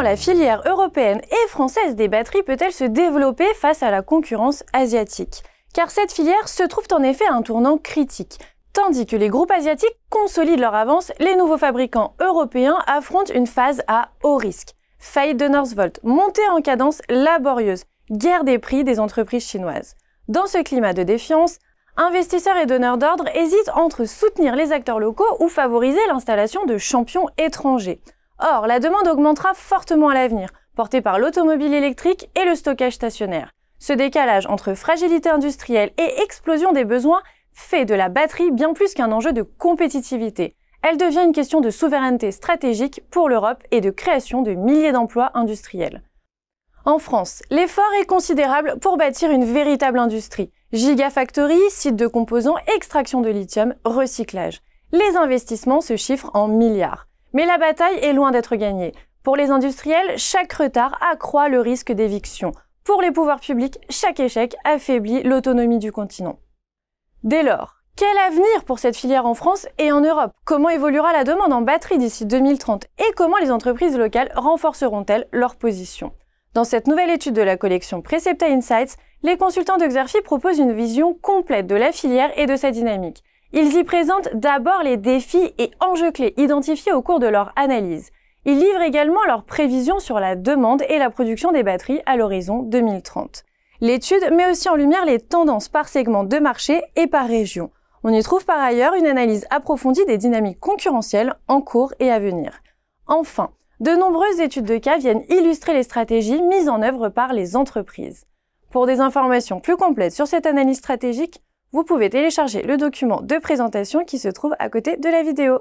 la filière européenne et française des batteries peut-elle se développer face à la concurrence asiatique? Car cette filière se trouve en effet à un tournant critique. Tandis que les groupes asiatiques consolident leur avance, les nouveaux fabricants européens affrontent une phase à haut risque. Faillite de Northvolt, montée en cadence laborieuse, guerre des prix des entreprises chinoises. Dans ce climat de défiance, investisseurs et donneurs d'ordre hésitent entre soutenir les acteurs locaux ou favoriser l'installation de champions étrangers. Or, la demande augmentera fortement à l'avenir, portée par l'automobile électrique et le stockage stationnaire. Ce décalage entre fragilité industrielle et explosion des besoins fait de la batterie bien plus qu'un enjeu de compétitivité. Elle devient une question de souveraineté stratégique pour l'Europe et de création de milliers d'emplois industriels. En France, l'effort est considérable pour bâtir une véritable industrie. Gigafactory, sites de composants, extraction de lithium, recyclage. Les investissements se chiffrent en milliards. Mais la bataille est loin d'être gagnée. Pour les industriels, chaque retard accroît le risque d'éviction. Pour les pouvoirs publics, chaque échec affaiblit l'autonomie du continent. Dès lors, quel avenir pour cette filière en France et en Europe? Comment évoluera la demande en batterie d'ici 2030? Et comment les entreprises locales renforceront-elles leur position? Dans cette nouvelle étude de la collection Precepta Insights, les consultants de Xerfi proposent une vision complète de la filière et de sa dynamique. Ils y présentent d'abord les défis et enjeux clés identifiés au cours de leur analyse. Ils livrent également leurs prévisions sur la demande et la production des batteries à l'horizon 2030. L'étude met aussi en lumière les tendances par segment de marché et par région. On y trouve par ailleurs une analyse approfondie des dynamiques concurrentielles en cours et à venir. Enfin, de nombreuses études de cas viennent illustrer les stratégies mises en œuvre par les entreprises. Pour des informations plus complètes sur cette analyse stratégique, vous pouvez télécharger le document de présentation qui se trouve à côté de la vidéo.